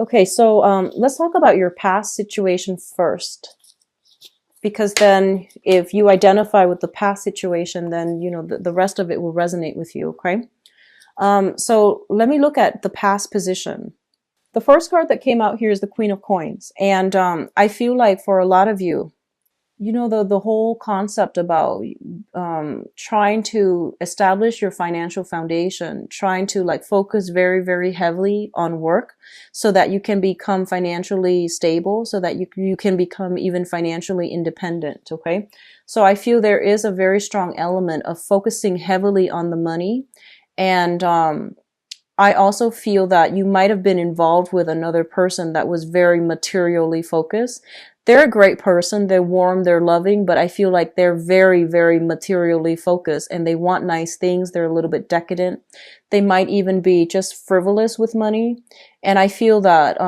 Okay, so let's talk about your past situation first. Because then if you identify with the past situation, then, you know, the rest of it will resonate with you, okay? So let me look at the past position. The first card that came out here is the Queen of Coins. And I feel like for a lot of you, you know, the whole concept about trying to establish your financial foundation, trying to like focus very, very heavily on work so that you can become financially stable, so that you can become even financially independent. Okay. So I feel there is a very strong element of focusing heavily on the money. And I also feel that you might have been involved with another person that was very materially focused. They're a great person. They're warm, they're loving, but I feel like they're very, very materially focused and they want nice things. They're a little bit decadent. They might even be just frivolous with money. And I feel that,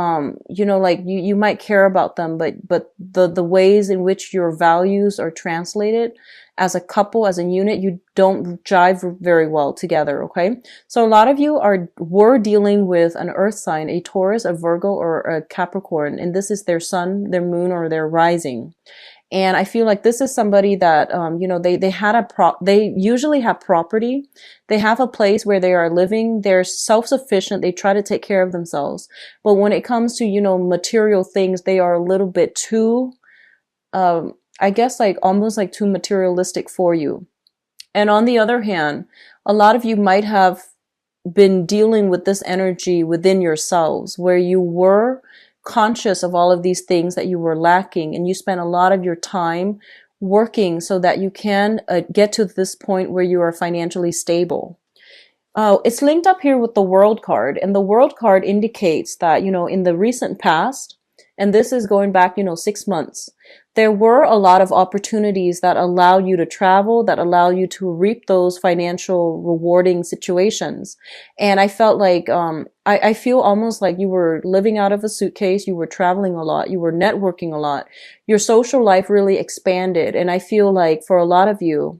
you know, like you might care about them, but the ways in which your values are translated as a couple, as a unit, you don't jive very well together. Okay. So a lot of you were dealing with an earth sign, a Taurus, a Virgo, or a Capricorn, and this is their sun, their moon, or their rising. And I feel like this is somebody that, you know, they usually have property. They have a place where they are living. They're self-sufficient. They try to take care of themselves. But when it comes to, you know, material things, they are a little bit too, I guess like almost like too materialistic for you. And on the other hand, a lot of you might have been dealing with this energy within yourselves where you were conscious of all of these things that you were lacking, and you spent a lot of your time working so that you can get to this point where you are financially stable. It's linked up here with the World card, and the World card indicates that, you know, in the recent past, and this is going back, you know, 6 months, there were a lot of opportunities that allow you to travel, that allow you to reap those financial rewarding situations. And I felt like, I feel almost like you were living out of a suitcase, you were traveling a lot, you were networking a lot. Your social life really expanded. And I feel like for a lot of you,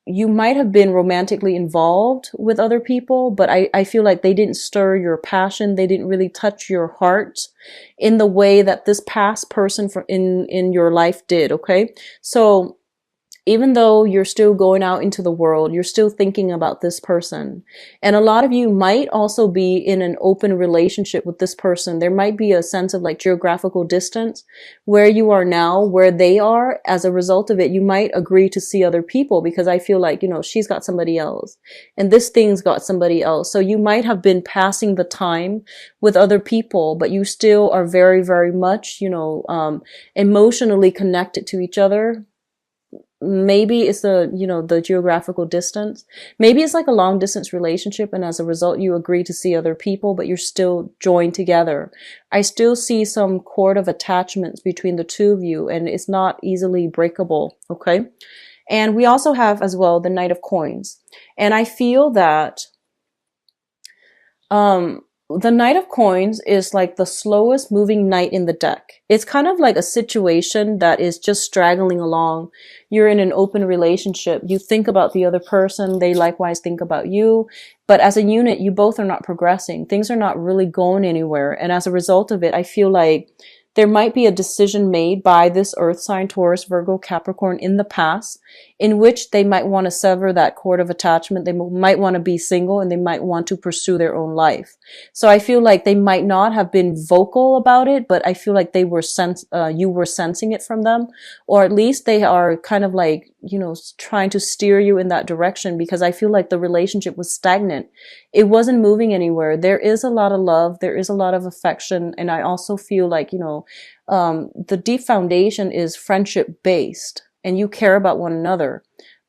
you might have been romantically involved with other people, but I feel like they didn't stir your passion. They didn't really touch your heart in the way that this past person in your life did. Okay. So even though you're still going out into the world, you're still thinking about this person. And a lot of you might also be in an open relationship with this person. There might be a sense of like geographical distance where you are now, where they are. As a result of it, you might agree to see other people because I feel like, you know, she's got somebody else and this thing's got somebody else. So you might have been passing the time with other people, but you still are very, very much, you know, emotionally connected to each other. Maybe it's the geographical distance. Maybe it's like a long distance relationship, and as a result you agree to see other people, but you're still joined together. I still see some cord of attachments between the two of you, and it's not easily breakable. Okay. And we also have as well the Knight of Coins, and I feel that the Knight of Coins is like the slowest moving knight in the deck. It's kind of like a situation that is just straggling along. You're in an open relationship. You think about the other person. They likewise think about you. But as a unit, you both are not progressing. Things are not really going anywhere. And as a result of it, I feel like there might be a decision made by this earth sign, Taurus, Virgo, Capricorn in the past in which they might want to sever that cord of attachment. They might want to be single and they might want to pursue their own life. So I feel like they might not have been vocal about it, but I feel like they were you were sensing it from them, or at least they are kind of like, you know, trying to steer you in that direction, because I feel like the relationship was stagnant. It wasn't moving anywhere. There is a lot of love. There is a lot of affection. And I also feel like, you know, the deep foundation is friendship based and you care about one another.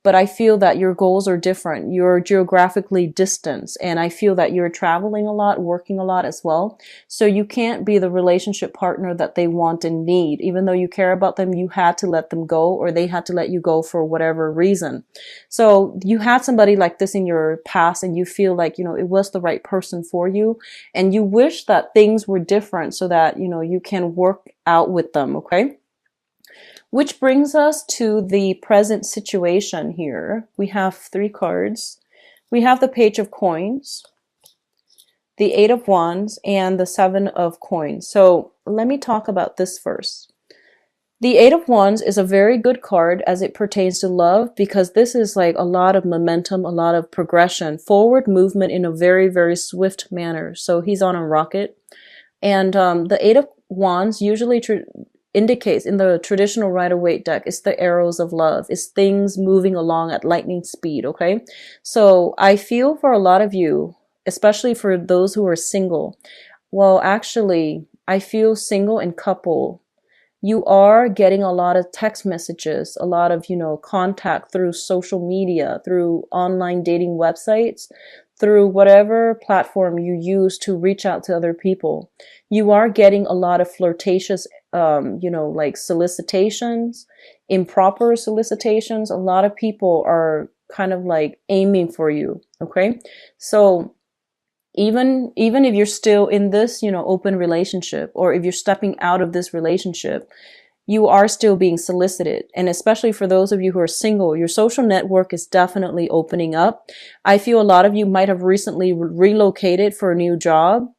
But I feel that your goals are different. You're geographically distanced, and I feel that you're traveling a lot, working a lot as well. So you can't be the relationship partner that they want and need. Even though you care about them, you had to let them go, or they had to let you go for whatever reason. So you had somebody like this in your past, and you feel like, you know, it was the right person for you, and you wish that things were different so that, you know, you can work out with them. Okay. Which brings us to the present situation here. We have 3 cards. We have the Page of Coins. the Eight of Wands, and the Seven of Coins. So let me talk about this first. The Eight of Wands is a very good card as it pertains to love, because this is like a lot of momentum, a lot of progression, forward movement in a very, very swift manner. So he's on a rocket. And the Eight of Wands usually indicates in the traditional Rider-Waite deck, it's the arrows of love. It's things moving along at lightning speed, okay? So I feel for a lot of you, especially for those who are single, well, actually, I feel single and couple, you are getting a lot of text messages, a lot of, contact through social media, through online dating websites, through whatever platform you use to reach out to other people. You are getting a lot of flirtatious, like solicitations, improper solicitations. A lot of people are kind of like aiming for you. Okay. So even if you're still in this, open relationship, or if you're stepping out of this relationship, you are still being solicited. And especially for those of you who are single, your social network is definitely opening up. I feel a lot of you might have recently relocated for a new job,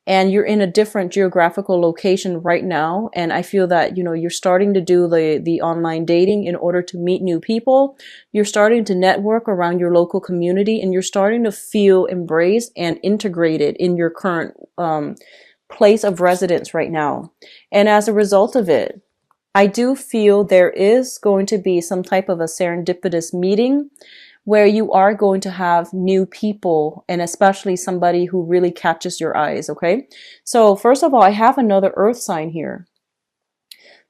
and you're in a different geographical location right now. And I feel that, you're starting to do the online dating in order to meet new people. You're starting to network around your local community, and you're starting to feel embraced and integrated in your current place of residence right now. And as a result of it, I do feel there is going to be some type of a serendipitous meeting where you are going to have new people, and especially somebody who really catches your eyes, okay? So first of all, I have another earth sign here.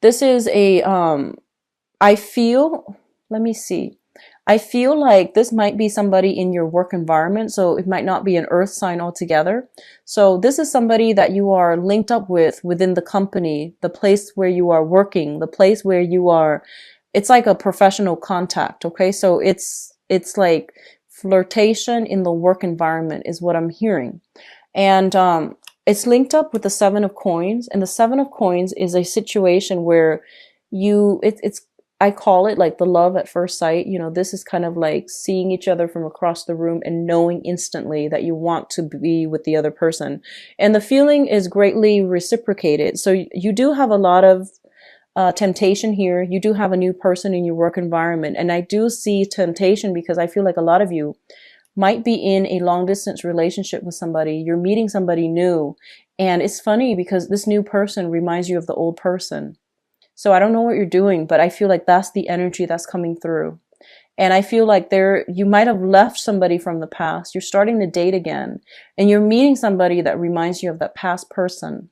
This is I feel like this might be somebody in your work environment, so it might not be an earth sign altogether. So this is somebody that you are linked up with within the company, the place where you are working, the place where you are, it's like a professional contact, okay? So it's like flirtation in the work environment is what I'm hearing. And it's linked up with the Seven of Coins. And the Seven of Coins is a situation where I call it like the love at first sight. This is kind of like seeing each other from across the room and knowing instantly that you want to be with the other person. And the feeling is greatly reciprocated. So you do have a lot of temptation here. You do have a new person in your work environment. And I do see temptation because I feel like a lot of you might be in a long distance relationship with somebody. You're meeting somebody new. And it's funny because this new person reminds you of the old person. So I don't know what you're doing, but I feel like that's the energy that's coming through. And I feel like you might have left somebody from the past. You're starting to date again, and you're meeting somebody that reminds you of that past person.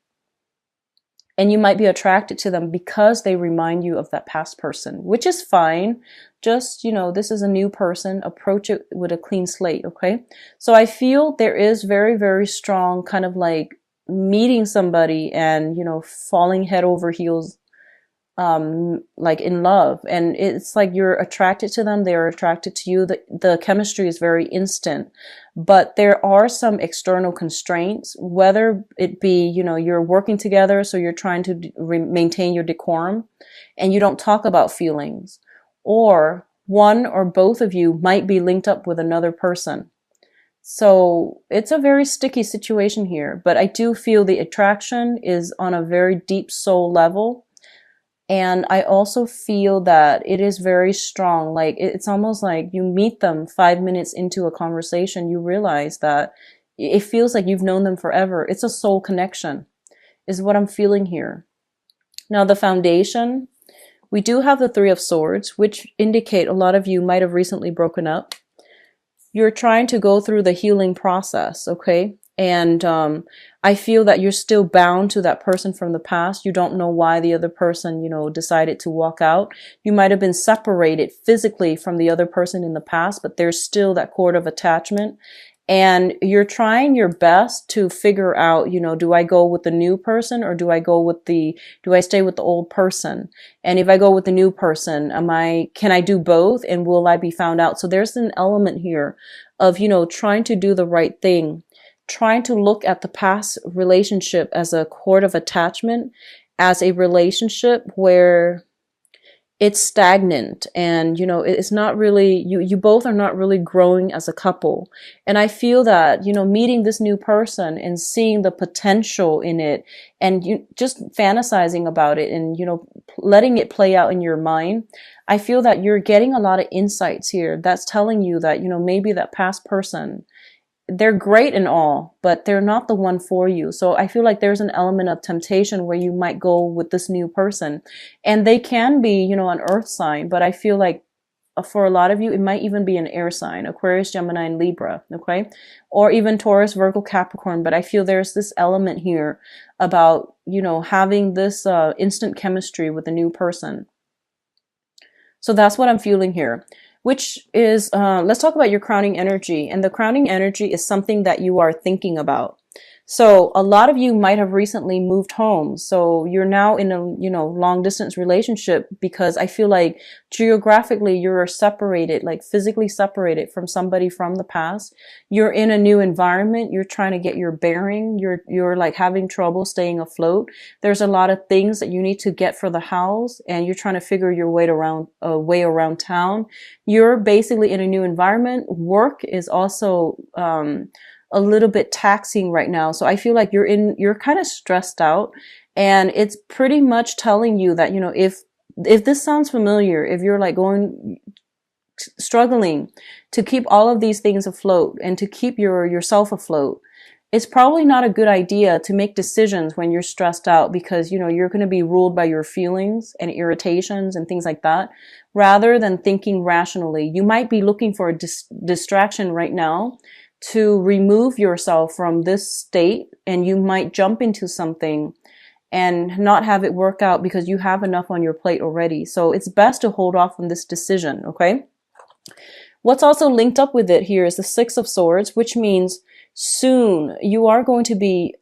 And you might be attracted to them because they remind you of that past person, which is fine. Just, this is a new person. Approach it with a clean slate, okay? So I feel there is very, very strong kind of like meeting somebody and, falling head over heels, like in love. And it's like you're attracted to them, they're attracted to you. The chemistry is very instant, but there are some external constraints, whether it be, you're working together, so you're trying to maintain your decorum and you don't talk about feelings, or one or both of you might be linked up with another person. So it's a very sticky situation here, but I do feel the attraction is on a very deep soul level. And I also feel that it is very strong. Like it's almost like you meet them 5 minutes into a conversation, you realize that it feels like you've known them forever. It's a soul connection is what I'm feeling here. Now the foundation, we do have the Three of Swords, which indicate a lot of you might have recently broken up. You're trying to go through the healing process, okay? And I feel that you're still bound to that person from the past. You don't know why the other person, decided to walk out. You might have been separated physically from the other person in the past, but there's still that cord of attachment. And you're trying your best to figure out, do I go with the new person, or do I stay with the old person? And if I go with the new person, can I do both? And will I be found out? So there's an element here of, trying to do the right thing. Trying to look at the past relationship as a cord of attachment, as a relationship where it's stagnant, and it's not really, you both are not really growing as a couple. And I feel that meeting this new person and seeing the potential in it, and you just fantasizing about it, and letting it play out in your mind, I feel that you're getting a lot of insights here that's telling you that maybe that past person, they're great and all, but they're not the one for you. So I feel like there's an element of temptation where you might go with this new person, and they can be, an earth sign, but I feel like for a lot of you, it might even be an air sign, Aquarius, Gemini, and Libra. Okay. Or even Taurus, Virgo, Capricorn. But I feel there's this element here about, having this instant chemistry with a new person. So that's what I'm feeling here, which is, let's talk about your crowning energy. And the crowning energy is something that you are thinking about. So a lot of you might have recently moved home. So you're now in a, long distance relationship, because I feel like geographically you're separated, like physically separated from somebody from the past. You're in a new environment. You're trying to get your bearing. You're like having trouble staying afloat. There's a lot of things that you need to get for the house, and you're trying to figure your way around town. You're basically in a new environment. Work is also, a little bit taxing right now. So I feel like you're kind of stressed out, and it's pretty much telling you that, if this sounds familiar, if you're like struggling to keep all of these things afloat and to keep yourself afloat, it's probably not a good idea to make decisions when you're stressed out, because, you're going to be ruled by your feelings and irritations and things like that, rather than thinking rationally. You might be looking for a distraction right now to remove yourself from this state, and you might jump into something and not have it work out because you have enough on your plate already. So it's best to hold off on this decision, okay? What's also linked up with it here is the Six of Swords, which means soon you are going to be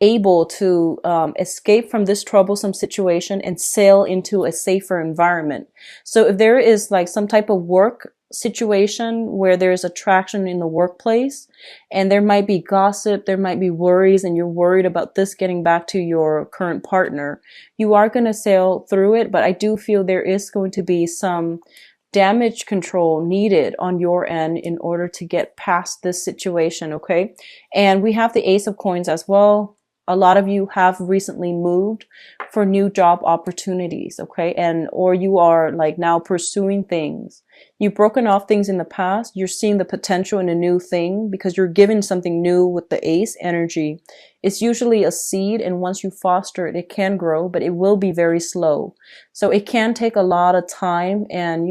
able to escape from this troublesome situation and sail into a safer environment. So if there is like some type of work situation where there's attraction in the workplace, and there might be gossip, there might be worries, and you're worried about this getting back to your current partner, you are going to sail through it. But I do feel there is going to be some damage control needed on your end in order to get past this situation, okay? And we have the Ace of Coins as well. A lot of you have recently moved for new job opportunities, okay? Or you are like now pursuing things. You've broken off things in the past. You're seeing the potential in a new thing because you're given something new with the Ace energy. It's usually a seed, and once you foster it, it can grow, but it will be very slow. So it can take a lot of time and,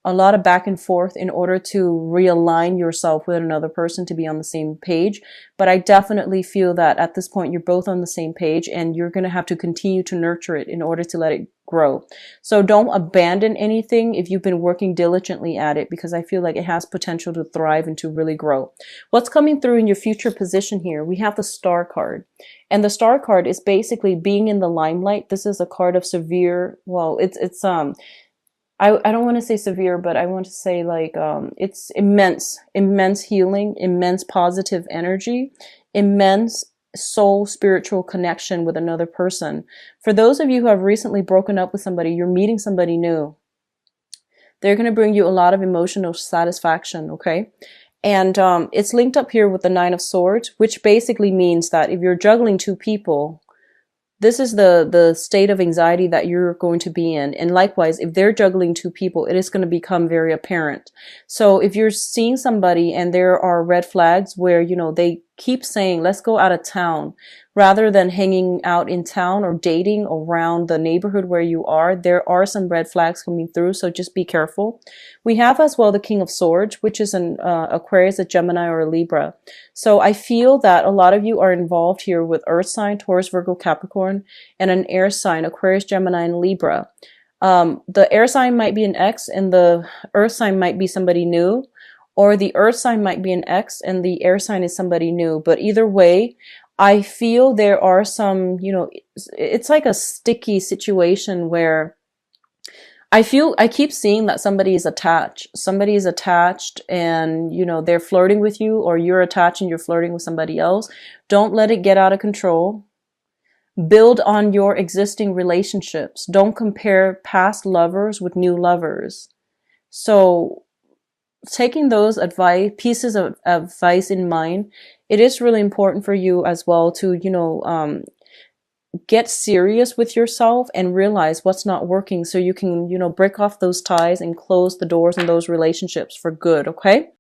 a lot of back and forth in order to realign yourself with another person to be on the same page. But I definitely feel that at this point, you're both on the same page, and you're going to have to continue to nurture it in order to let it grow. So don't abandon anything if you've been working diligently at it, because I feel like it has potential to thrive and to really grow. What's coming through in your future position here? We have the Star card, and the Star card is basically being in the limelight. This is a card of severe, well, it's I don't want to say severe, but I want to say like, it's immense healing, immense positive energy, immense soul spiritual connection with another person. For those of you who have recently broken up with somebody, you're meeting somebody new. They're going to bring you a lot of emotional satisfaction, okay? And it's linked up here with the Nine of Swords, which basically means that if you're juggling two people, this is the state of anxiety that you're going to be in. And likewise, if they're juggling two people, it is going to become very apparent. So if you're seeing somebody and there are red flags where, they keep saying, let's go out of town, rather than hanging out in town or dating around the neighborhood where you are, there are some red flags coming through. So just be careful. We have as well the King of Swords, which is an Aquarius, a Gemini, or a Libra. So I feel that a lot of you are involved here with Earth sign, Taurus, Virgo, Capricorn, and an air sign, Aquarius, Gemini, and Libra. The air sign might be an ex, and the Earth sign might be somebody new. Or the Earth sign might be an ex and the air sign is somebody new. But either way, I feel there are some, it's like a sticky situation where I keep seeing that somebody is attached. Somebody is attached and, they're flirting with you, or you're attached and you're flirting with somebody else. Don't let it get out of control. Build on your existing relationships. Don't compare past lovers with new lovers. So taking those pieces of advice in mind, it is really important for you as well to, get serious with yourself and realize what's not working so you can, break off those ties and close the doors in those relationships for good, okay?